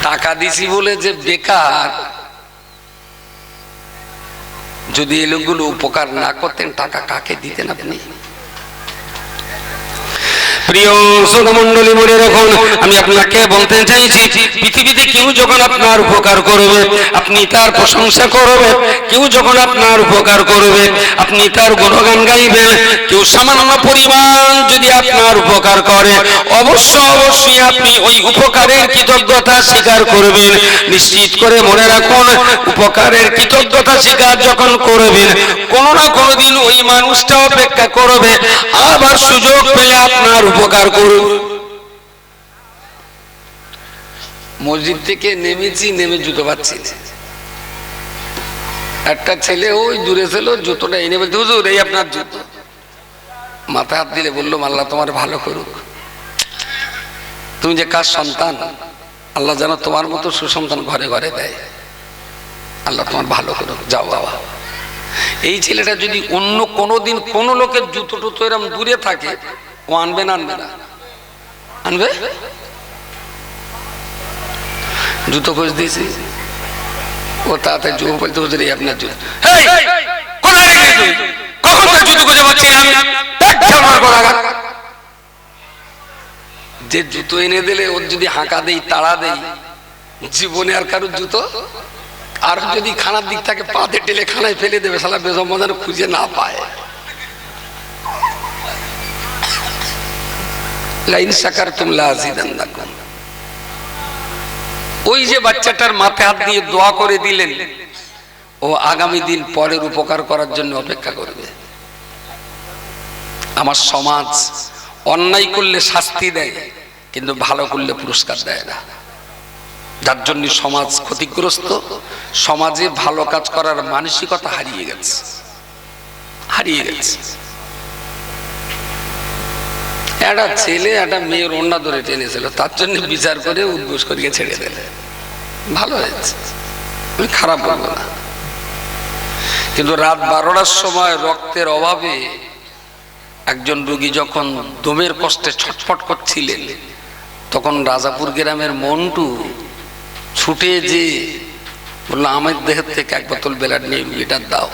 টাকা দিছি বলে যে বেকার, যদি এই লোকগুলো উপকার না করতেন টাকা কাকে দিতেন আপনি? প্রিয় শ্রোতামণ্ডলী, মনে রাখুন, আমি আপনাকে বলতে চাইছি, পৃথিবীতে কেউ যখন আপনার উপকার করবে আপনি তার প্রশংসা করবেন, কেউ যখন আপনার উপকার করবে আপনি তার গুণগান গাইবেন। কেউ সামান্য পরিমাণ যদি আপনার উপকার করে অবশ্যই আপনি ওই উপকারের কৃতজ্ঞতা স্বীকার করবেন। নিশ্চিত করে মনে রাখুন, উপকারের কৃতজ্ঞতা স্বীকার যখন করবেন কোনো না কোনো দিন ওই মানুষটা অপেক্ষা করবে, আবার সুযোগ পেলে আপনার উপকার করুন। মসজিদ থেকে নেমেছি, নেমে জুতো পাচ্ছি না। একটা ছেলে ওই দূরে ছিল, জুতোটা এনে বলতে, হুজুর এই আপনার জুতো। মাথায় হাত দিলে বললো, আল্লাহ তোমার ভালো করুক, তুমি যে কার সন্তান, আল্লাহ যেন তোমার মতো সুসন্তান ঘরে ঘরে দেয়, আল্লাহ তোমার ভালো করুক, যাও বাবা। এই ছেলেটা যদি অন্য কোনো দিন কোনো লোকের জুতো টুতো এরম দূরে থাকে, ও আনবে না? আনবে না? আনবে? জুতো খোঁজ দিয়েছি, ও তাতে জুতো বলতে হুজুর এই আপনার জুতো। কোথায় রেখে তুই? কখন তার জুতো খুঁজে পাচ্ছি আমি? যে জুতো এনে দিলে ওর যদি হাঁকা দেই, তাড়া দেই, জীবনে আর কারোর জুতো, আর যদি খানার দিক থাকে পাতে টেলে খানায় ফেলে দেবে, শালা বেজমাদার খুঁজে না পায়। লাইন শাকারতুম লাযিদান্নাকুম। ওই যে বাচ্চাটার মাথায় হাত দিয়ে দোয়া করে দিলেন, ও আগামী দিন পরের উপকার করার জন্য অপেক্ষা করবে। আমার সমাজ অন্যায় করলে শাস্তি দেয়, কিন্তু ভালো করলে পুরস্কার দেয় না, যার জন্য সমাজ ক্ষতিগ্রস্ত। সমাজে ভালো কাজ করার মানসিকতা হারিয়ে গেছে। একটা ছেলে একটা মেয়ের ওড়না ধরে টেনেছিল, তার জন্য বিচার করে উদ্বোস করিয়ে ছেড়ে দিলে, ভালো হয়েছে, আমি খারাপ বলবো না। কিন্তু রাত 12টার সময় রক্তের অভাবে একজন রোগী যখন দমের কষ্টে ছটফট করছিলেন, তখন রাজাপুর গ্রামের মন্টু ছুটে যে বললো, আমার দেহের থেকে এক বোতল ব্লাড নিয়ে রুগীটার দাও।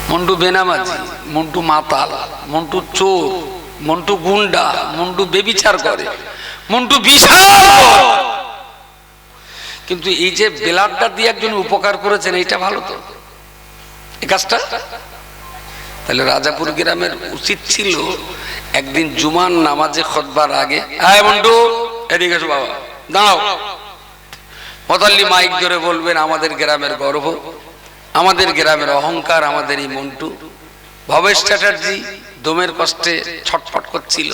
মন্টু বেনামাজি, মন্টু মাতাল, মন্টু চোর, মন্টু গুন্ডা, মন্টু বেবিচার করে, মন্টু বিশাল। কিন্তু এই যে ব্লাডটা দিয়ে একজন উপকার করেছেন, এইটা ভালো তো, এই কাজটা। তাহলে রাজাপুর গ্রামের উচিত ছিল একদিন জুমার নামাজে খুতবার আগে, আয় মন্টু এদিকে এসো বাবা, দাঁড়াও। মুতাল্লি মাইক ধরে বলবেন, আমাদের গ্রামের গর্ব, আমাদের গ্রামের অহংকার, আমাদের এই মন্টু। ভবেশ চ্যাটার্জি দমের কষ্টে ছটফট করছিল,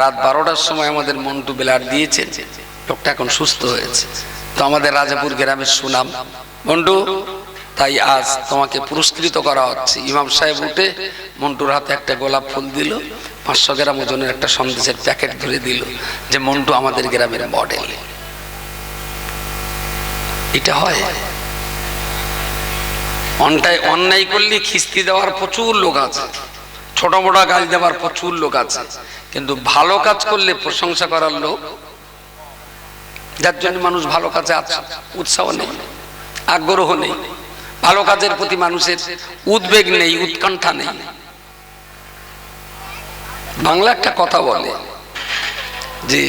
রাত 12টার সময় আমাদের মন্টু ব্লাড দিয়েছেন, লোকটা এখন সুস্থ হয়েছে। তো আমাদের রাজাপুর গ্রামের সুনাম মন্টু, তাই আজ তোমাকে পুরস্কৃত করা হচ্ছে। ইমাম সাহেব উঠে মন্টুর হাতে একটা গোলাপ ফুল দিল, 500 গ্রাম ওজনের একটা সন্দেশের প্যাকেট ধরে দিল, যে মন্টু আমাদের গ্রামের মডেল। এটা হয়। অন্যায় করলে খিস্তি দেওয়ার প্রচুর লোক আছে, ছোট বড় গাল দেওয়ার প্রচুর লোক আছে, কিন্তু ভালো কাজ করলে প্রশংসা করার লোক, যার জন্য মানুষ ভালো কাজে উৎসাহ নেই, আগ্রহ নেই, ভালো কাজের প্রতি মানুষের উদ্বেগ নেই, উৎকণ্ঠা নেই। বাংলা একটা কথা বলে যে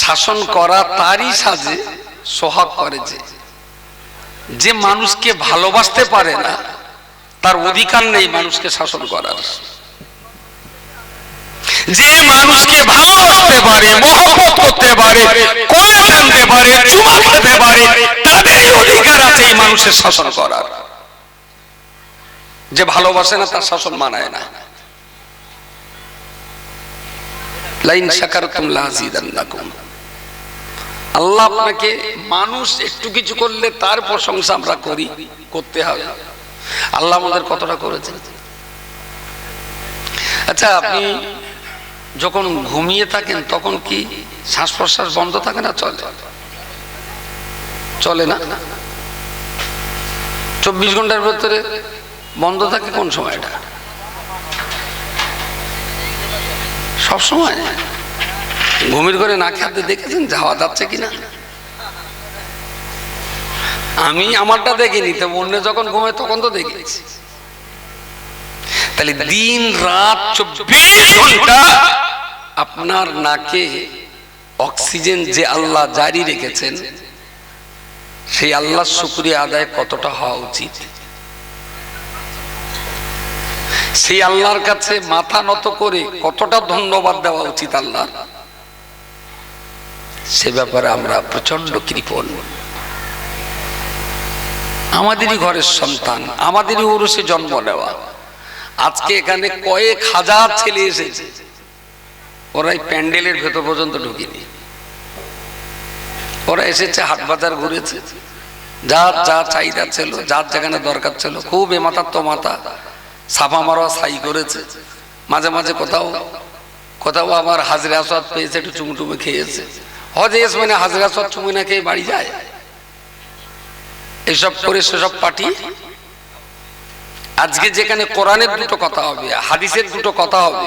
শাসন করা তারই সাজে সোহাগ করে, যে মানুষকে ভালোবাসতে পারে না তার অধিকার নেই মানুষকে শাসন করার। যে মানুষকে ভালোবাসতে পারে, মহব্বত করতে পারে, কোলে টানতে পারে, চুমা খেতে পারে, তাদেরই অধিকার আছে এই মানুষের শাসন করার। যে ভালোবাসে না তার শাসন মানায় না। লাইন শাকারতুম লাযিদান্নাকুম। আল্লাহ আপনাকে, মানুষ একটু কিছু করলে তার প্রশংসা আমরা করি, করতে হবে। আল্লাহ আমাদের কতটা করেছেন। আচ্ছা, আপনি যখন ঘুমিয়ে থাকেন তখন কি শ্বাস প্রশ্বাস বন্ধ থাকে না? চলে না? 24 ঘন্টার ভেতরে বন্ধ থাকে কোন সময়টা? সব সময়। ঘুমির ঘরে না খেতে দেখেছেন হাওয়া যাচ্ছে কিনা? আমি আমারটা দেখিনি, তো অন্য যখন ঘুমায় তখন তো দেখেছি। তাহলে দিন রাত 24 ঘন্টা আপনার নাকে অক্সিজেন যে আল্লাহ জারি রেখেছেন, সেই আল্লাহর শুকরিয়া আদায় কতটা হওয়া উচিত, সেই আল্লাহর কাছে মাথা নত করে কতটা ধন্যবাদ দেওয়া উচিত আল্লাহর, সে ব্যাপারে আমরা প্রচন্ড কৃপণ। আমাদেরই ঘরের সন্তান, আমাদেরই উরুসে জন্ম নেওয়া, আজকে এখানে কয়েক হাজার ছেলে এসেছে, ওরাই প্যান্ডেলের ভেতর পর্যন্ত ঢুকিনি। ওরা এসেছে, হাট বাজার ঘুরেছে, যার যা চাহিদা ছিল, যার যেখানে দরকার ছিল, খুব এমাতার তো মাথা সাফা মারা ছাই করেছে। মাঝে মাঝে কোথাও কোথাও আবার হাজরে আসওয়াদ পেয়েছে, একটু চুমুটুমে খেয়েছে। হজে এস মানে হাজরে আসওয়াদ চুমু না খেয়ে বাড়ি যায়, এইসব করে সেসব পার্টি। আজকে যেখানে কোরআনের দুটো কথা হবে, হাদিসের দুটো কথা হবে,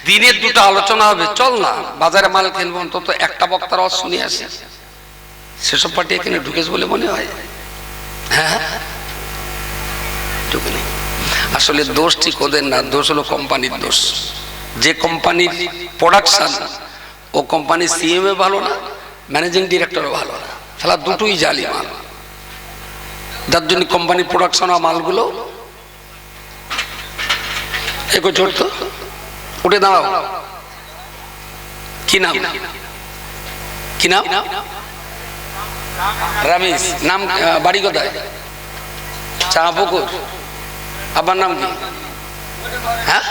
দিনের দুটো আলোচনা হবে, চল না বাজারে মাল কিনবো, অন্তত একটা বক্তার আওয়াজ শুনে আসে, সেসব পার্টি এখানে ঢুকেছে বলে মনে হয়। হ্যাঁ, ঢুকে নেই। আসলে দোষ ঠিক ওদের না, দোষ হলো কোম্পানির দোষ। যে কোম্পানির প্রোডাকশন, ও কোম্পানির সিএমএ ভালো না, ম্যানেজিং ডিরেক্টরও ভালো না, তাহলে দুটোই জালি মাল, যার জন্য কোম্পানির প্রোডাকশন আর মালগুলো একটু ছোট। উঠে দাঁড়াও, কি নাম, কি নাম? রামিস। নাম, বাড়ি কোথায়? চাঁপুকুর। আবার নাম কি? হ্যাঁ,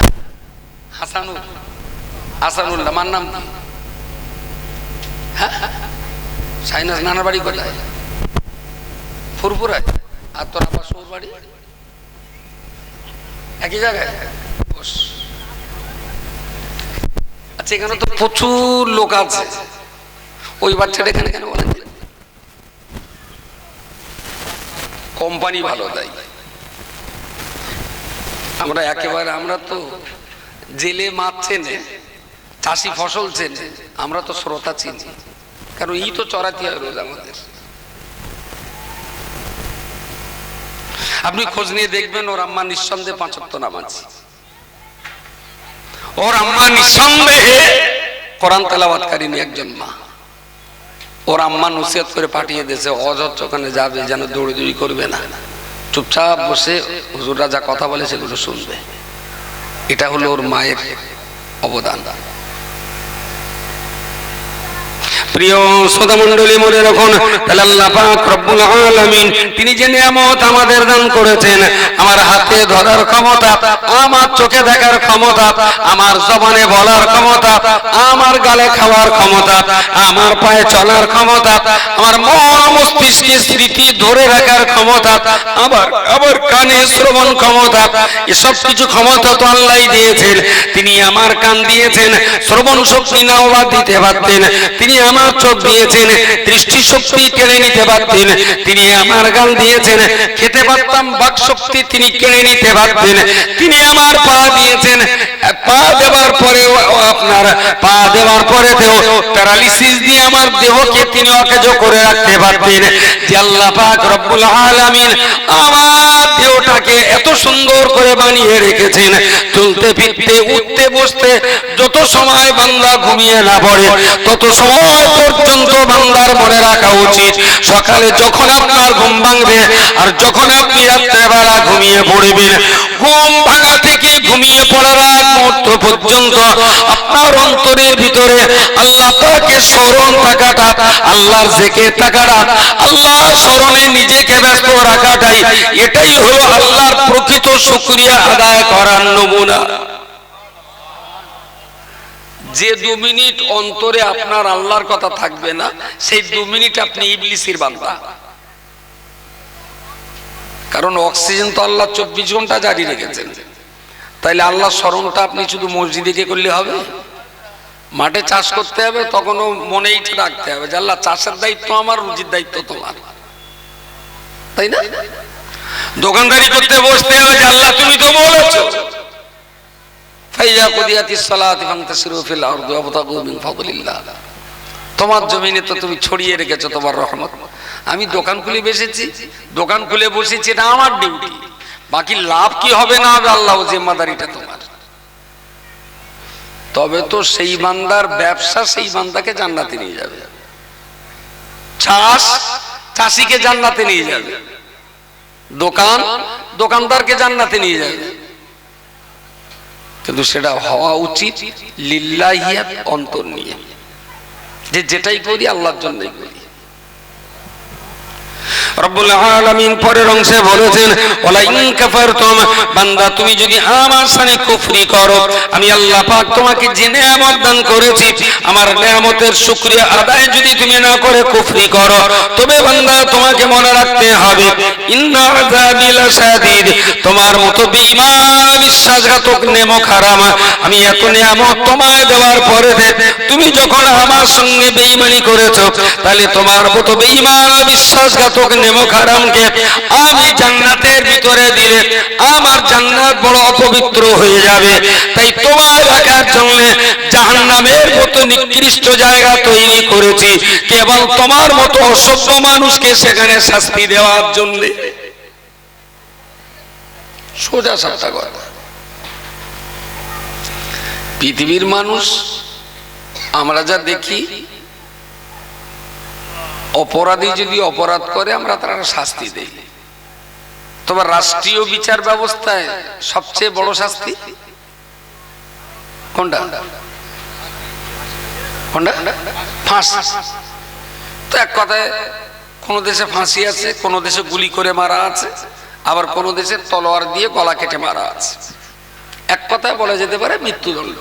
হাসানুল। হাসানুল, আমার নাম কি? হ্যাঁ, সাইনাস। নানার বাড়ি কোথায়? ফুরফুরায়। আর তোর আবার সৌর বাড়ি একই জায়গায়? আচ্ছা, এখানে তো প্রচুর লোক আছে, ওই বাচ্চাটা এখানে কেন বলেন? কোম্পানি ভালো দেয়। আমরা একেবারে, আমরা তো জেলে মাছ চেনে, চাষি ফসল চেনে, আমরা তো শ্রোতা চিনি, কারণ ই তো চড়াতে হয় রোজ আমাদের। আপনি খোঁজ নিয়ে দেখবেন, ওর আম্মা নিঃসন্দেহে 5 ওয়াক্ত নামাজ, ওর আম্মা নিঃসন্দেহে কোরআন তেলাওয়াতকারিনী একজন মা। ওর আম্মা নসিহত করে পাঠিয়ে দিয়েছে, অযথা ওখানে যাবে যেন দৌড়ি করবে না, চুপচাপ বসে হুজুররা যা কথা বলে সেগুলো শুনবে। এটা হলো ওর মায়ের অবদান। প্রিয় শ্রোতা মণ্ডলী, মনে রাখুন, তাহলে আল্লাহ পাক রব্বুল আলামিন তিনি যে নিয়ামত আমাদের দান করেছেন, আমার হাতে ধরার ক্ষমতা, আমার চোখে দেখার ক্ষমতা, আমার জবানে বলার ক্ষমতা, আমার গালে খাওয়ার ক্ষমতা, আমার পায়ে চলার ক্ষমতা, আমার মন মস্তিষ্কে স্মৃতি ধরে রাখার ক্ষমতা, আবার কানে শ্রবণ ক্ষমতা, এসব কিছু ক্ষমতা তো আল্লাহই দিয়েছেন। তিনি আমার কান দিয়েছেন, শ্রবণ শক্তি নাও বা দিতে পারতেন। তিনি আমার চোখ দিয়েছেন, দৃষ্টি শক্তি কেড়ে নিতে পারতেন। তিনি আমার গাল দিয়েছেন, খেতে পারতাম, বাক শক্তি তিনি কেড়ে নিতে পারতেন। তিনি আমার পা দিয়েছেন, পা দেওয়ার পরেও আপনার পা দেওয়ার পরেও প্যারালিসিস দিয়ে আমার দেহকে তিনি অকেজ করে রাখতে পারতেন। যে আল্লাহ পাক রব্বুল আলামিন আমার দেহটাকে এত সুন্দর করে বানিয়ে রেখেছেন, চলতে ফিরতে উঠতে বসতে যত সময় বান্দা ঘুমিয়ে না পড়ে, তত সময় পর্যন্ত বান্দার মনে রাখা উচিত, সকালে যখন আপনার ঘুম ভাঙবে আর যখন আপনি রাত্রেবেলা ঘুমিয়ে পড়বেন, ঘুম ভাঙা থেকে ঘুমিয়ে পড়ার আগ মুহূর্ত পর্যন্ত আপনার অন্তরের ভিতরে আল্লাহ পাকের স্মরণ থাকাটা, আল্লাহর জিকির থাকাটা, আল্লাহর স্মরণে নিজেকে ব্যস্ত রাখাটাই, এটাই হলো আল্লাহর প্রকৃত শুকরিয়া আদায় করার নমুনা। যে 2 মিনিট অন্তরে আপনার আল্লাহর কথা থাকবে না, সেই 2 মিনিট আপনি ইবলিসের বান্দা। কারণ অক্সিজেন তো আল্লাহ 24 ঘন্টা জারি রেখেছেন। তাইলে আল্লাহর স্মরণটা আপনি শুধু মসজিদে গিয়ে করলে হবে? মাঠে চাষ করতে হবে, তখনও মনেই রাখতে হবে যে আল্লাহ চাষের দায়িত্ব আমার, রুজির দায়িত্ব তোমার, তাই না? দোকানদারি করতে বসতে হবে যে আল্লাহ তুমি তো বলেছো ফাইজা কুদিয়াতিস সালাতি ফান্তাশিরু ফিল আরদি ওয়াবতাগু মিন ফাদলিল্লাহ, তোমার জমিনে তো তুমি ছড়িয়ে রেখেছো তোমার রহমত। আমি দোকান খুলে বসেছি, দোকান খুলে বসেছি, এটা আমার ডিউটি। বাকি লাভ কি হবে না হবে আল্লাহ জিম্মাদারিটা তোমার। তবে তো সেই বান্দার ব্যবসা সেই বান্দাকে জান্নাতে নিয়ে যাবে, চাষ চাষিকে জান্নাতে নিয়ে যাবে, দোকান দোকানদারকে জান্নাতে নিয়ে যাবে। কিন্তু সেটা হওয়া উচিত লিল্লাহিয়াত অন্তর নিয়ে, যে যেটাই করি আল্লাহর জন্যই করি। রব্বুল আলামিন পরের অংশে বলেছেন, ওয়ালা ইন কাফারতুম, বান্দা তুমি যদি আমার সাথে কুফরি করো, আমি আল্লাহ পাক তোমাকে যে নিয়ামত দান করেছি, আমার নিয়ামতের শুকরিয়া আদায় যদি তুমি না করে কুফরি করো, তবে বান্দা তোমাকে মনে রাখতে হবে ইন্না আযাবি লাশাদীদ, তোমার মতো বেঈমান বিশ্বাসঘাতক নেমক হারাম আমি এত নিয়ামত তোমায় দেওয়ার পরে তুমি যখন আমার সঙ্গে বেঈমানি করেছো, তাহলে তোমার মতো বেঈমান বিশ্বাসঘাতক নেমক হারামকে আমি জান্নাতের ভিতরে দিলে আমার জান্নাত বড় অপবিত্র হয়ে যাবে। তাই তোমার রাখার জন্য জাহান্নামের মতো নিকৃষ্ট জায়গা তৈরি করেছি, কেবল তোমার মতো অসভ্য মানুষকে সেখানে শাস্তি দেওয়ার জন্য। সোজা সাপটা কথা। পৃথিবীর মানুষ আমরা যা দেখি, অপরাধী যদি অপরাধ করে আমরা তারা শাস্তি দেই। তবে রাষ্ট্রীয় বিচার ব্যবস্থায় সবচেয়ে বড় শাস্তি কোনটা? কোনটা? ফাঁসি। তো এক কথায় কোন দেশে ফাঁসি আছে, কোন দেশে গুলি করে মারা আছে, আবার কোন দেশে তলোয়ার দিয়ে গলা কেটে মারা আছে। এক কথায় বলা যেতে পারে মৃত্যুদণ্ড।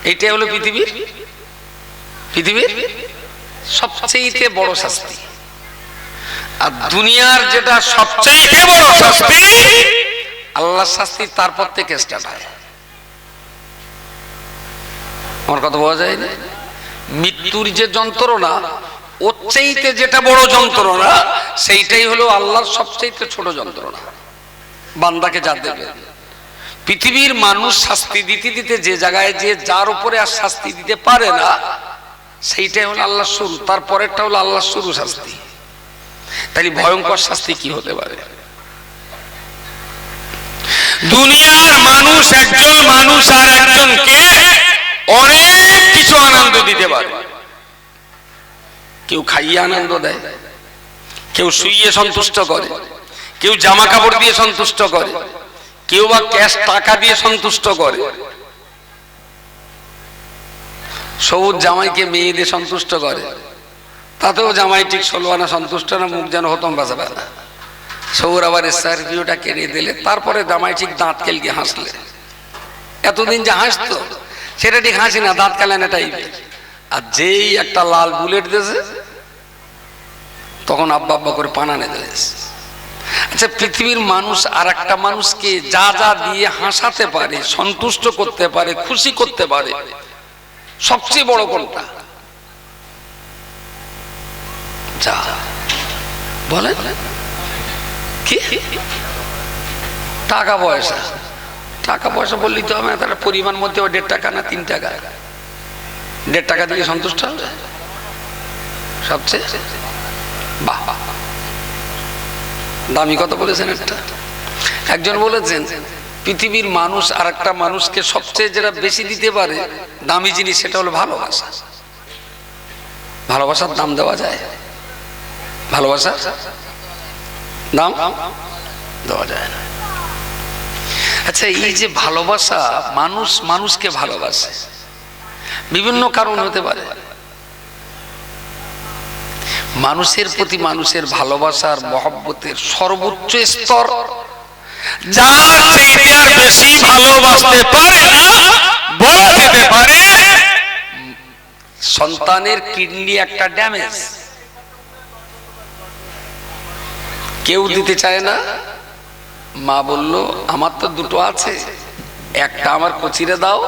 এইটাই হলো পৃথিবীর সবচেয়ে বড় শাস্তি। আর দুনিয়ার যেটা সবচেয়ে বড় শাস্তি, আল্লাহর শাস্তি তারপর থেকে স্টার্ট হয়। আমার কথা বোঝা যায় না? মৃত্যুর যে যন্ত্রণা, ওর চাইতে যেটা বড় যন্ত্রণা, সেইটাই হলো আল্লাহর সবচেয়ে ছোট যন্ত্রণা বান্দাকে যা দেবে। পৃথিবীর মানুষ শাস্তি দিতে দিতে যে জায়গায় যে যার উপরে আর শাস্তি দিতে পারে না, সেইটাই হলো আল্লাহর শুরু, তারপরেরটা হলো আল্লাহর শুরু শাস্তি। তাই ভয়ঙ্কর শাস্তি কি হতে পারে? দুনিয়ার মানুষ একজন মানুষ আর একজনকে অনেক কিছু আনন্দ দিতে পারে। কেউ খাইয়ে আনন্দ দেয়, কেউ শুইয়ে সন্তুষ্ট করে, কেউ জামা কাপড় দিয়ে সন্তুষ্ট করে, কেউ বা ক্যাশ টাকা দিয়ে সন্তুষ্ট করে। সবুজ জামাইকে মেয়ে দিয়ে সন্তুষ্ট করে, তাতেও জামাই ঠিক 16 আনা সন্তুষ্ট না, মুখ যেন হতম বাঁচা না। সবুর আবার স্করপিওটা কেড়ে দিলে, তারপরে জামাই ঠিক দাঁত কেলকে হাসলে। এতদিন যে হাসতো সেটা ঠিক হাসি না, দাঁত কেলানো টাইপের। আর যেই একটা লাল বুলেট দিয়েছে, তখন আব্বা আব্বা করে পানানে দিয়েছে। আচ্ছা, পৃথিবীর মানুষ আর একটা মানুষকে যা যা দিয়ে হাসাতে পারে, সন্তুষ্ট করতে পারে, খুশি করতে পারে, সবচেয়ে বড় কোনটা? যা বলে কি? টাকা পয়সা। টাকা পয়সা বললি তো আমি তার পরিমাণ মধ্যে 1.5 টাকা না 3 টাকা, 1.5 টাকা দিয়ে সন্তুষ্ট হবে সবচেয়ে। বাহ, দামি কথা বলেছেন একটা। একজন বলেছেন পৃথিবীর মানুষ আর একটা মানুষকে সবচেয়ে যেটা বেশি দিতে পারে দামি জিনিস, সেটা হলো ভালোবাসা। ভালোবাসার দাম দেওয়া যায়? ভালোবাসার দাম দেওয়া যায় না। আচ্ছা, এই যে ভালোবাসা, মানুষ মানুষকে ভালোবাসে, বিভিন্ন কারণ হতে পারে। মানুষের প্রতি মানুষের ভালোবাসার মহব্বতের সর্বোচ্চ স্তর, যার চাইতে আর বেশি ভালোবাসতে পারে না, বলা যেতে পারে সন্তানের কিডনি একটা ড্যামেজ, কেউ দিতে চায় না। মা বলল আমার তো দুটো আছে, একটা আমার কচিরে দাও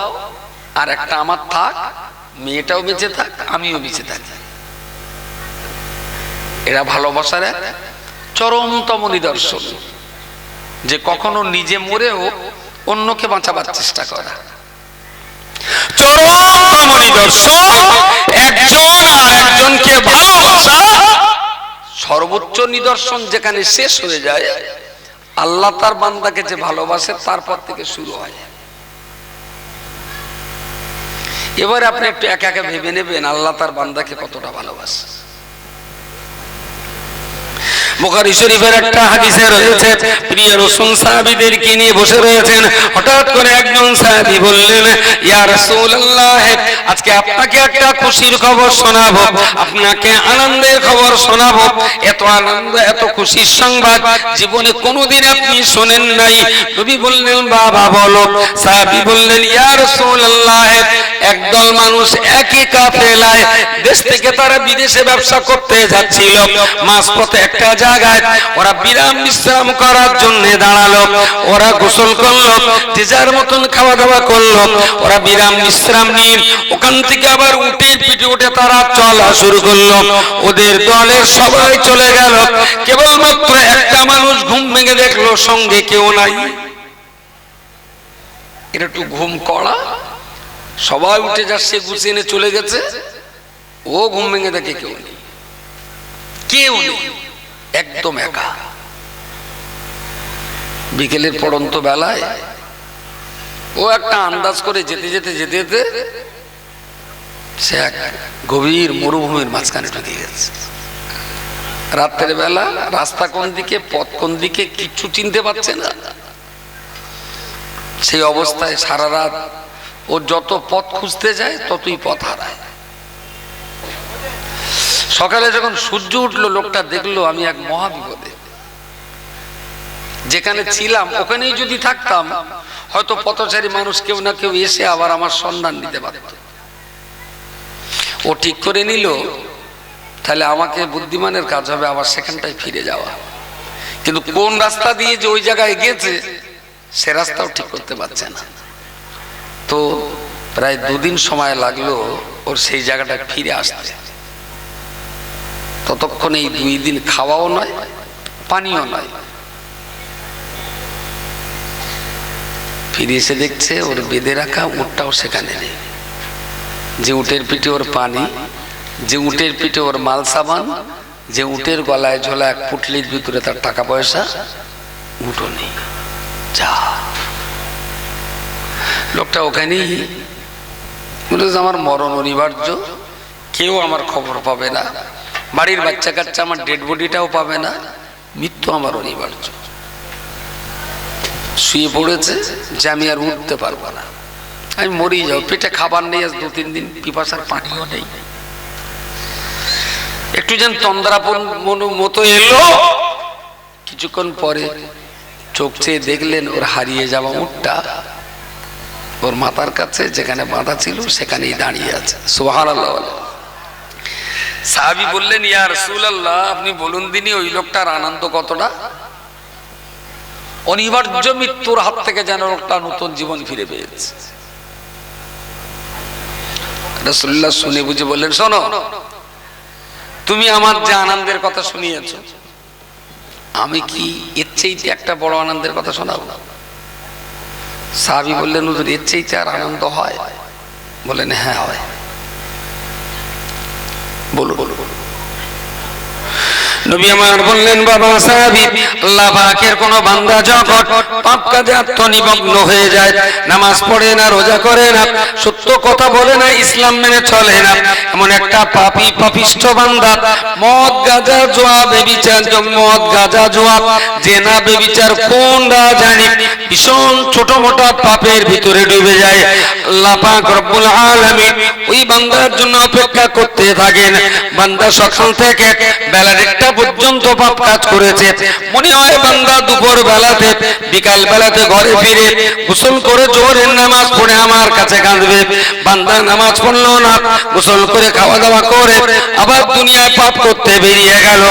আর একটা আমার থাক, মেয়েটাও বেঁচে থাক আমিও বেঁচে থাকি। এরা ভালোবাসার চরমতম নিদর্শন, যে কখনো নিজে মরেও অন্যকে বাঁচাবার চেষ্টা করা। চরমতম নিদর্শন একজন আর একজনকে ভালোবাসা। সর্বোচ্চ নিদর্শন যেখানে শেষ হয়ে যায়, আল্লাহ তার বান্দাকে যে ভালোবাসে তারপর থেকে শুরু হয়। এবার আপনি একটু একা একা ভেবে নেবেন আল্লাহ তার বান্দাকে কতটা ভালোবাসে। বুখারী শরীফের একটা হাদিসে রয়েছে, প্রিয় রাসূল সাহাবীদেরকে নিয়ে বসে রয়েছেন, হঠাৎ করে একজন সাহাবী বললেন, ইয়া রাসূলুল্লাহ, আজকে আপনাকে একটা খুশির খবর শোনাবো, আপনাকে আনন্দের খবর শোনাবো। এত আনন্দ, এত খুশির সংবাদ জীবনে কোনোদিন আপনি শোনেন নাই। নবী বললেন, বাবা বলো। সাহাবী বললেন, ইয়া রাসূলুল্লাহ, একদল মানুষ একই কাফেলায় দেশ থেকে তারা বিদেশে ব্যবসা করতে যাচ্ছিল। মাঝপথে একটা জায়গায় ওরা বিরাম বিশ্রাম করার জন্য দাঁড়ালো। ওরা গোসল করলো, যে যার মতন খাওয়া দাওয়া করলো। ওরা বিরাম বিশ্রাম নিয়ে ওখান থেকে আবার উটের পিঠে উঠে তারা চলা শুরু করলো। ওদের দলের সবাই চলে গেল, কেবলমাত্র একটা মানুষ ঘুম ভেঙে দেখলো সঙ্গে কেউ নাই। এটা একটু ঘুম কড়া, সবাই উঠে যাচ্ছে, গুছিয়ে এনে চলে গেছে, ও ঘুম ভেঙে দেখে কেউ নেই, কেউ নেই, একদম একা। বিকেলের পড়ন্ত বেলায় ও একটা আন্দাজ করে যেতে যেতে যেতে যেতে সে এক গভীর মরুভূমির মাঝখানে ঢুকে গেছে। রাতের বেলা রাস্তা কোন দিকে, পথ কোন দিকে কিচ্ছু চিনতে পারছে না। সেই অবস্থায় সারা রাত ও যত পথ খুঁজতে যায় ততই পথ হারায়। সকালে যখন সূর্য উঠলো, লোকটা দেখলো আমি এক মহাবিপদে। যেখানে ছিলাম ওখানেই যদি থাকতাম হয়তো পথচারী মানুষ কেউ না কেউ এসে আবার আমার সন্ধান নিতে পারত। ও ঠিক করে নিল, তাহলে আমাকে বুদ্ধিমানের কাজ হবে আবার সেখানটায় ফিরে যাওয়া। কিন্তু কোন রাস্তা দিয়ে যে ওই জায়গায় গিয়েছে সে রাস্তাও ঠিক করতে পারছে না। তো প্রায় 2 দিন সময় লাগলো ওর সেই জায়গাটা ফিরে আসতে। ততক্ষণ এই 2 দিন খাওয়াও নয়, পানিও নয়। ফিরে এসে দেখছে ওর বেঁধে রাখা উটটাও সেখানে নেই। যে উটের পিঠে ওর পানি, যে উটের পিঠে ওর মাল সামান, যে উটের গলায় ঝোলা এক পুটলির ভিতরে তার টাকা পয়সা, উটও নেই। যা, লোকটা ওখানেই বলেছে আমার মরণ অনিবার্য, কেউ আমার খবর পাবে না, বাড়ির বাচ্চা কাচ্চা আমার ডেড বডিটাও পাবে না, মৃত্যু আমার অনিবার্য। শুয়ে পড়েছে যে আমি আর উঠতে পারবো না, আমি মরেই যাও, পেটে খাবার নেই, আজ 2-3 দিন, পিপাসার পানিও নেই। একটু যেন তন্দ্রাপন মতো এলো। কিছুক্ষণ পরে চোখ চেয়ে দেখলেন ওর হারিয়ে যাওয়া উটটা ওর মাথার কাছে যেখানে বাঁধা ছিল সেখানেই দাঁড়িয়ে আছে। সুবহানাল্লাহ। সাহাবী বললেন, ইয়া রাসূলুল্লাহ, আপনি বলুন দিনই ওই লোকটার আনন্দ কতটা। অনিবার্য মৃত্যুর হাত থেকে যেন লোকটা নতুন জীবন ফিরে পেয়েছে। রাসূলুল্লাহ শুনে বুঝে বললেন, শোনো, তুমি আমার যে আনন্দের কথা শুনিয়েছ, আমি কি এর চাইতে একটা বড় আনন্দের কথা শোনাবো? সাহাবী বললেন, হুজুর এর চাইতে আর আনন্দ হয়? বললেন, হ্যাঁ হয়। বলো বলো। নবী আমার বললেন, বাবা সাহাবী, আল্লাহ পাকের কোন বান্দা যখন পাপ কাজে আত্মনিমগ্ন হয়ে যায়, নামাজ পড়ে না, রোজা করে না, সত্য কথা বলে না, ইসলাম মেনে চলে না, এমন একটা পাপী পাপিষ্ঠ বান্দা মদ গাঁজা জুয়া বেবিচার, মদ গাঁজা জুয়া জেনা বেবিচার কোন জানি ভীষণ ছোট মোটা পাপের ভিতরে ডুবে যায়। আল্লাহ পাক রব্বুল আলামিন ওই বান্দার জন্য অপেক্ষা করতে থাকেন। বান্দা সকাল থেকে বেলা 1টা পর্যন্ত পাপ কাজ করেছে, মনে হয় বান্দা দুপুর বেলাতে বিকাল বেলাতে ঘরে ফিরে গোসল করে জোহরের নামাজ পড়ে আমার কাছে কাঁদবে। বান্দা নামাজ পড়লো না, গোসল করে খাওয়া দাওয়া করে আবার দুনিয়ায় পাপ করতে বেরিয়ে গেল।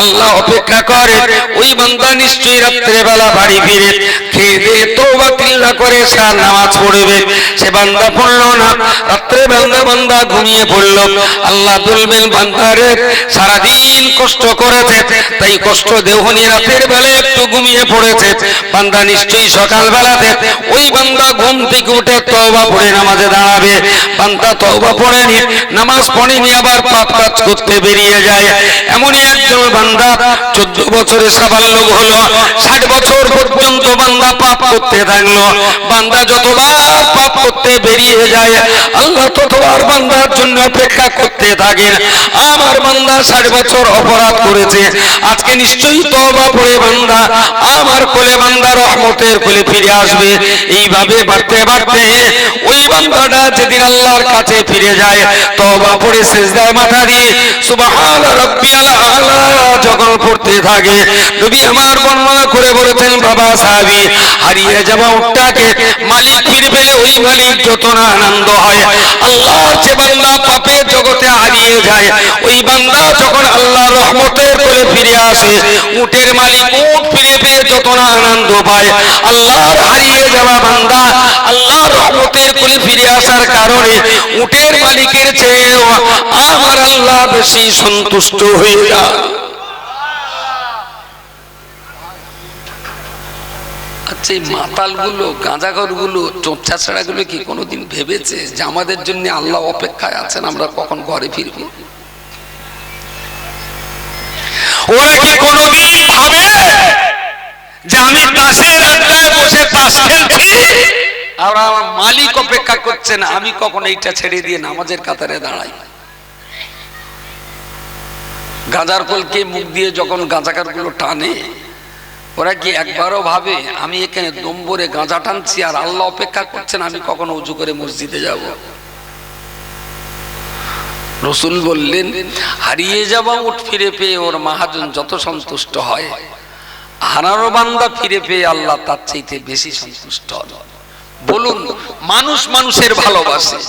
আল্লাহ অপেক্ষা করে ওই বান্দা নিশ্চয়ই রাত্রে বেলা বাড়ি ফিরে খেয়ে দিয়ে তওবা তিল্লা করে সার নামাজ পড়বে। সে বান্দা পড়লো না, রাত্রে বান্দা ঘুমিয়ে পড়লো। আল্লাহ বলবেন, বান্দারে সারাদিন কষ্ট করেছে, তাই কষ্ট দেহনি রাতের বেলায় একটু ঘুমিয়ে পড়েছে। বান্দা নিশ্চয়ই সকাল বেলাতে ওই বান্দা ঘুম থেকে উঠে তওবা পড়ে নামাজে দাঁড়াবে। যাবে, বান্দা তওবা পড়েনি, নামাজ পড়েনি, আবার পাপ কাজ করতে বেরিয়ে যায়। এমনই একজন বান্দা 14 বছরে সাবালক হলো, 60 বছর পর্যন্ত বান্দা পাপ করতে থাকলো। বান্দা যতবার পাপ করতে বেরিয়ে যায়, আল্লাহ ততবার বান্দার জন্য অপেক্ষা করতে থাকেন। আমার বান্দা 60 বছর অপরাধ করেছে, আজকে নিশ্চয়ই তওবা পড়ে বান্দা আমার কোলে, বান্দা রহমতের কোলে ফিরে আসবে। এইভাবে বাড়তে বাড়তে ওই বান্দাটা যেদিন আল্লাহর কাছে ফিরে যায়, তওবা পড়ে সিজদায় মাথা দিয়ে সুবহান রাব্বিয়াল আলা যখন পড়তে থাকে, নবী আমার বর্ণনা করে বলেছেন, বাবা সাহাবী, হারিয়ে যাওয়া উটটাকে মালিক ফিরে পেলে ওই মালিক যত না আনন্দ হয়, আল্লাহর যে বান্দা পাপের জগতে হারিয়ে যায়, ওই বান্দা যখন আল্লাহর রহমতের কোলে ফিরে আসে, উটের মালিক উট ফিরে পেয়ে যত না আনন্দ পায়, আল্লাহর হারিয়ে যাওয়া বান্দা আল্লাহর রহমতের কোলে ফিরে আসার কারণে উটের মালিকের চেয়েও আমার আল্লাহ বেশি সন্তুষ্ট হয়ে যায়। আচ্ছা, এই মাতালগুলো, গাঁজাখোরগুলো, চোঁচাছাড়াগুলো কি কোনোদিন ভেবেছে যে আমাদের জন্য আল্লাহ অপেক্ষায় আছেন, আমরা কখন ঘরে ফিরব? ওরা কি কোনোদিন ভাবে যে আমি তাসের আড্ডায় বসে তাস খেলছি আর আমার মালিক অপেক্ষা করছেন, আমি কখন এইটা ছেড়ে দিয়ে নামাজের কাতারে দাঁড়াই? গাঁজার কলকে মুখ দিয়ে যখন গাঁজাকারগুলো টানে, ওরা কি একবারও ভাবে আমি এখানে দম্বরে গাঁজা টানছি আর আল্লাহ অপেক্ষা করছেন আমি কখন উজু করে মসজিদে যাব? রাসূল বললেন, হারিয়ে যাওয়া উট ফিরে পেয়ে ওর মহাজন যত সন্তুষ্ট হয়, হারানো বান্দা ফিরে পেয়ে আল্লাহ তার চাইতে বেশি সন্তুষ্ট হন। বলুন, মানুষ মানুষের ভালোবাসে,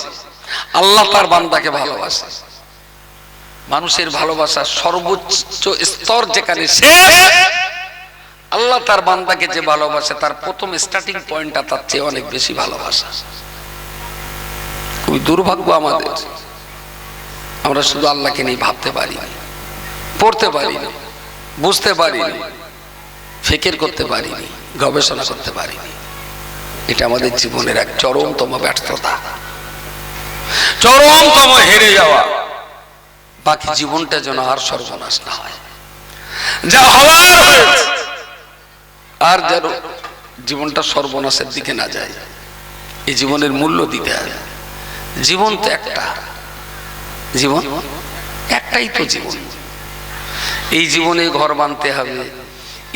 আল্লাহ তার বান্দাকে ভালোবাসে। মানুষের ভালোবাসার সর্বোচ্চ স্তর যেখানে শেষ, আল্লাহ তার বান্দাকে যে ভালোবাসে তার প্রথম স্টার্টিং পয়েন্টটা তার চেয়ে অনেক বেশি ভালোবাসা। খুবই দুর্ভাগ্য আমাদের, আমরা শুধু আল্লাহকে নিয়ে ভাবতে পারি, পড়তে পারি, বুঝতে পারি, ফিকির করতে পারি, গবেষণা করতে পারি। এটা আমাদের জীবনের এক চরমতম ব্যর্থতা, চরমতম হেরে যাওয়া। বাকি জীবনটা যেন আর সর্বনাশ না হয়, যা হওয়ার হয়েছে, আর যেন জীবনটা সর্বনাশের দিকে না যায়। এই জীবনের মূল্য দিতে হবে। জীবন তো একটা, জীবন একটাই তো জীবন। এই জীবনে ঘর বাঁধতে হবে,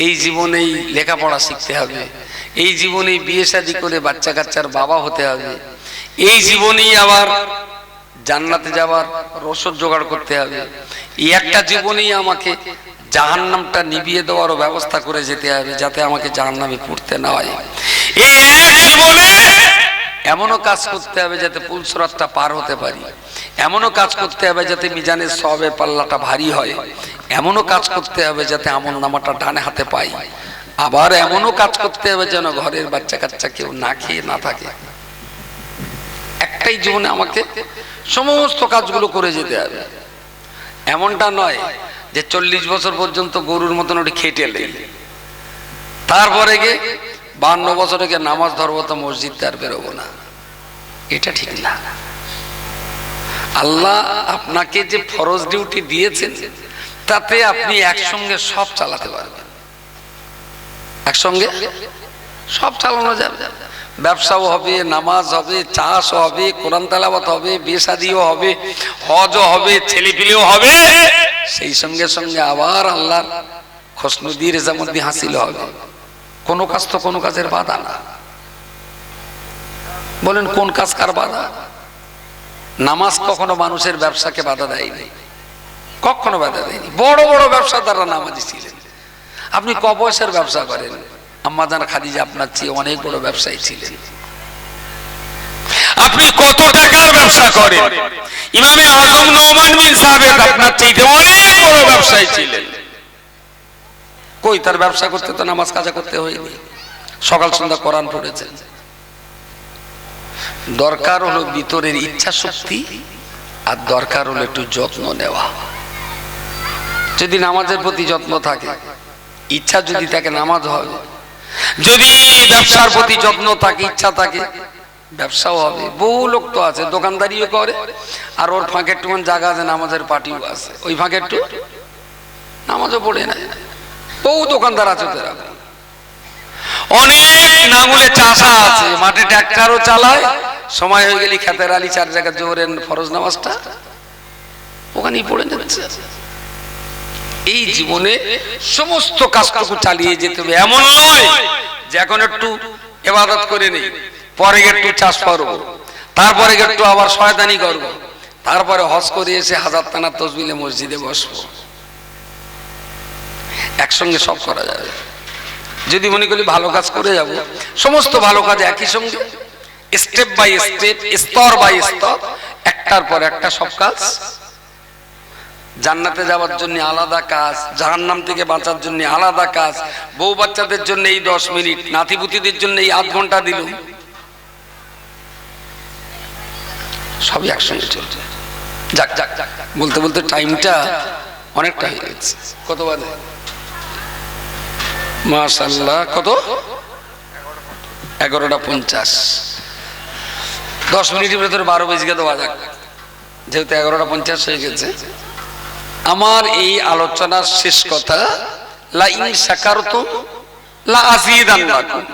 এই জীবনেই লেখাপড়া শিখতে হবে, এই জীবনেই বিয়ে শাদী করে বাচ্চা কাচ্চার বাবা হতে হবে, এই জীবনেই আবার জান্নাতে যাওয়ার রসদ জোগাড় করতে হবে, এই একটা জীবনেই আমাকে জাহান্নামটা নিভিয়ে দেওয়ারও ব্যবস্থা করে যেতে হবে যাতে আমাকে জাহান্নামে পড়তে না হয়। এই এক জীবনে এমনও কাজ করতে হবে যাতে পুলসরাতটা পার হতে পারি, এমনও কাজ করতে হবে যাতে মিজানের সওয়াবের পাল্লাটা ভারী হয়, এমনও কাজ করতে হবে যাতে আমলনামাটা ডানে হাতে পাই, আবার এমনও কাজ করতে হবে যেন ঘরের বাচ্চা কাচ্চা কেউ না খেয়ে না থাকে। একটাই জীবনে আমাকে সমস্ত কাজগুলো করে যেতে হবে। এমনটা নয় যে 40 বছর পর্যন্ত গরুর মতন ওটি খেটে নেই, তারপরে গিয়ে 52 বছরে গিয়ে নামাজ ধরবো তো মসজিদে আর বেরোবো না, এটা ঠিক না। আল্লাহ আপনাকে যে ফরজ ডিউটি দিয়েছেন তাতে আপনি একসঙ্গে সব চালাতে পারবেন, একসঙ্গে সব চালানো যাবে। ব্যবসাও হবে, নামাজ হবে, চাষও হবে, কোরআন তেলাওয়াত হবে, বিয়ে শাদীও হবে, হজও হবে, ছেলেপিলেও হবে, সেই সঙ্গে সঙ্গে আবার আল্লাহর খুশনুদি রেজামন্দি হাসিল হবে। কোনো কাজ তো কোনো কাজের বাধা না। বলেন কোন কাজ কার বাধা? নামাজ কখনো মানুষের ব্যবসাকে বাধা দেয়নি, কখনো বাধা দেয়নি। বড় বড় ব্যবসাদাররা নামাজি ছিলেন। আপনি ক পয়সার ব্যবসা করেন? আম্মাজান খাদিজা আপনার চেয়ে অনেক বড় ব্যবসায়ী ছিলেন। আপনি কত টাকার ব্যবসা করেন? ইমামে আজম নোমান বিন সাবেত আপনার চেয়ে অনেক বড় ব্যবসায়ী ছিলেন। কই তার ব্যবসা করতে তো নামাজ কাজা করতে হয়নি, সকাল সন্ধ্যা কোরআন পড়েছেন। দরকার হলো ভিতরের ইচ্ছা শক্তি, আর দরকার হলো একটু যত্ন নেওয়া। যদি নামাজের প্রতি যত্ন থাকে, ইচ্ছা যদি থাকে নামাজ হবে, যদি ব্যবসার প্রতি যত্ন থাকে, ইচ্ছা থাকে, ব্যবসাও হবে, বহু লোক তো আছে দোকানদারিও করে, আর ওর ফাঁকে একটু জায়গা আছে নামাজের পার্টিও আছে, ওই ফাঁকে একটু নামাজও পড়ে না। বহু দোকানদার আছে তো এরকম। অনেক নাঙ্গলে চাষা আছে, মাঠে ট্রাক্টরও চালায়, সময় হয়ে গেলে খেতের আলী 4 জায়গা জোহরের ফরজ নামাজটা ওখানেই পড়ে যাচ্ছে। এই জীবনে সমস্ত কাজটুকু চালিয়ে যেতে হবে, এমন নয় যে এখন একটু ইবাদত করে নেই, পরে একটু চাষ করবো, তারপরে একটু আবার শয়তানি করবো, তারপরে হজ করে এসে 1000 টানা তসবিলে মসজিদে বসবো। একসঙ্গে সব করা যাবে। যদি মনে করি ভালো কাজ করে যাব, সমস্ত ভালো কাজ একই সঙ্গে স্টেপ বাই স্টেপ, স্তর বাই স্তর, একটার পর একটা সব কাজ। জান্নাতে যাওয়ার জন্য আলাদা কাজ, জাহান্নাম থেকে বাঁচার জন্য আলাদা কাজ, বউ বাচ্চাদের জন্য এই 10 মিনিট, নাতিপুতিদের জন্য এই আধ ঘন্টা দিল, সবই একসঙ্গে চলছে। যাক যাক যাক, বলতে বলতে টাইমটা অনেকটা হয়ে গেছে। কত বাজে? মাশাআল্লাহ, কত? 11:50। 10 মিনিটের ভেতরে 12 বেজে গেল বাজাক, যেহেতু 11:50 হয়ে গেছে। আমার এই আলোচনার শেষ কথা, লা ইন শাকারতুম লা আযীদান্নাকুম।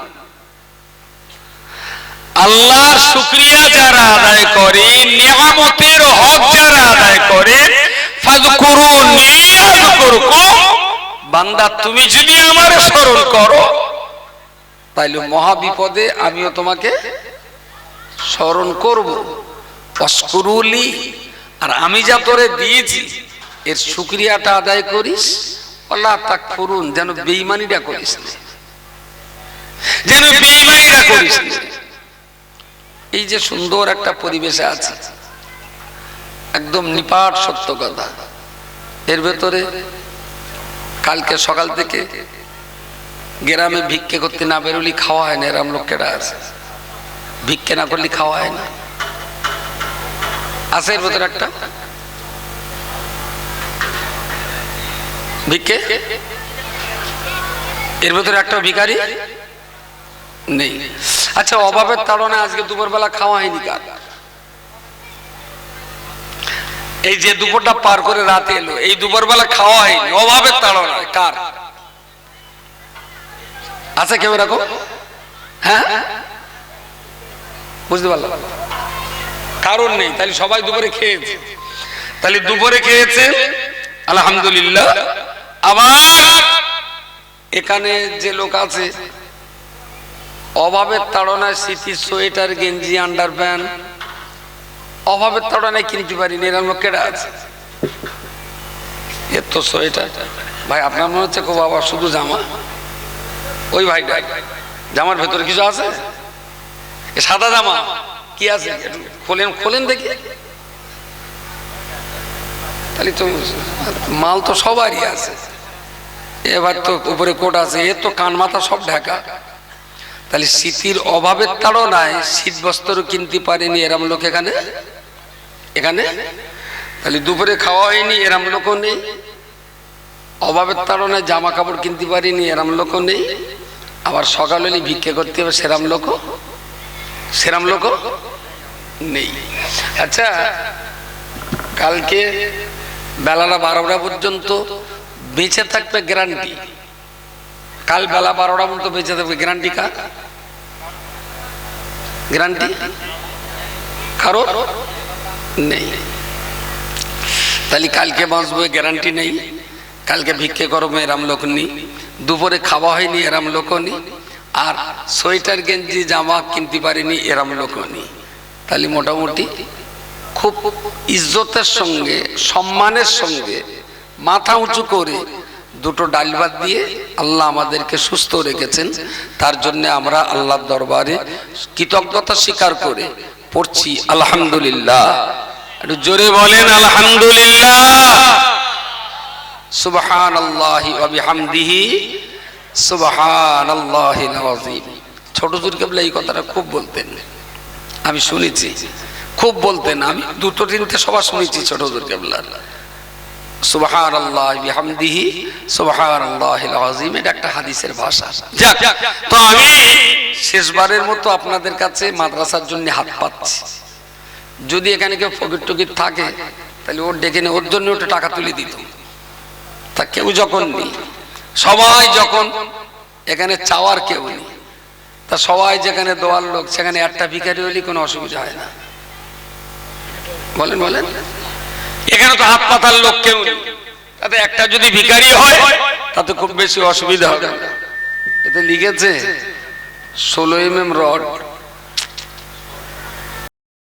আল্লাহর শুকরিয়া যারা আদায় করে, নিয়ামতের হক যারা আদায় করে, ফাযকুরুনি আযকুরকুম, বান্দা তুমি যদি আমার স্মরণ করো তাইলে মহা বিপদে আমিও তোমাকে স্মরণ করব। ওয়াশকুরুলি, আর আমি যা তোরে দিয়েছি এর শুকরিয়াটা আদায় করিস। ওয়ালা তাকফুরুন, যেন বেঈমানিটা করিস না, যেন বেঈমানিটা করিস না। এই যে সুন্দর একটা পরিবেশে আছে, একদম নিপাট সত্য কথা। এর ভেতরে কালকে সকাল থেকে গ্রামে ভিক্ষে করতে না বেরোলি খাওয়া হয় না, এরম লোকেরা আছে, ভিক্ষে না করলে খাওয়া হয় না। আছে এর ভেতরে একটা ভিক্ষে, এর ভেতরে একটা ভিখারি নেই। আচ্ছা, অভাবের তাড়নায় আজকে দুপুরবেলা খাওয়া হয়নি কার? এই যে দুপুরটা পার করে রাতে এলো, এই দুপুরবেলা খাওয়া হয়নি অভাবের তাড়নায় কার? আছে কেউ এরকম? হ্যাঁ, বুঝতে পারলাম, কারণ নেই। তাহলে সবাই দুপুরে খেয়েছে, তাহলে দুপুরে খেয়েছেন আলহামদুলিল্লাহ। আবার এখানে যে লোক আছে অভাবের তাড়নায় শীতের সোয়েটার, গেঞ্জি, আন্ডারপ্যান্ট অভাবের তাড়নায় কিনতে পারিনি, এরকম লোকেরা আছে। এর তো সোয়েটার ভাই, আপনার মনে হচ্ছে বাবা শুধু জামা, ওই ভাইটা জামার ভেতরে কিছু আছে? সাদা জামা কি আছে? খোলেন খোলেন দেখি। তাহলে তো মাল তো সবারই আছে। এবার তো উপরে কোট আছে, এ তো কান মাথা সব ঢাকা। তাহলে শীতের অভাবের তাড়নায় শীত বস্ত্র কিনতে পারেনি এরম লোক এখানে এখানে তাহলে দুপুরে খাওয়া হয়নি এরম লোকও নেই। অভাবের তাড়নায় জামা কাপড় কিনতে পারিনি এরম লোকও নেই। আবার সকাল হলে ভিক্ষে করতে হবে সেরম লোকও নেই। আচ্ছা, কালকে বেলাটা 12টা পর্যন্ত বেঁচে থাকবে গ্যারান্টি? কাল বেলা 12টা পর্যন্ত বেঁচে থাকবে গ্যারান্টি কার? গ্যারান্টি কারো নেই। তাহলে কালকে বাঁচবো গ্যারান্টি নেই, কালকে ভিক্ষে করবো এরাম লোক নেই, দুপুরে খাওয়া হয়নি এরাম লোক নেই, আর সোয়েটার গেঞ্জি জামা কিনতে পারিনি এরাম লোক নেই। তাহলে মোটামুটি খুব ইজ্জতের সঙ্গে সম্মানের সঙ্গে মাথা উঁচু করে দুটো ডাল ভাত দিয়ে আল্লাহ আমাদেরকে সুস্থ রেখেছেন। তার জন্য আমরা আল্লাহর দরবারে কৃতজ্ঞতা স্বীকার করে পড়ছি আলহামদুলিল্লাহ। একটু জোরে বলেন আলহামদুলিল্লাহ। সুবহানাল্লাহি ওয়া বিহামদিহি সুবহানাল্লাহিল আযীম। ছোট হুজুর কেবলা এই কথাটা খুব বলতেন, আমি শুনেছি, খুব বলতেন। আমি দুটো তিনটে সভা শুনেছি ছোট হুজুর কেবলা। সুবহানাল্লাহ বিহামদিহি সুবহানাল্লাহিল আযীম, এটা একটা হাদিসের ভাষা। যাক, তো আমি শেষবারের মতো আপনাদের কাছে মাদ্রাসার জন্য হাত পাচ্ছি। যদি এখানে কেউ ফকির টকির থাকে তাহলে ওর ডেকে নিয়ে ওর জন্য ওটা টাকা তুলে দিত। তা কেউ যখন নেই, সবাই যখন এখানে চাওয়ার কেউ নেই, তা সবাই যেখানে দোয়ার লোক সেখানে একটা ভিখারি হলে কোনো অসুবিধা হয় না। বলেন বলেন, এখানে তো হাত পাতার লোক কেউ নেই, তাতে একটা যদি ভিখারি হয় তাতে খুব বেশি অসুবিধা হবে। এতে লিখেছে 16 mm রড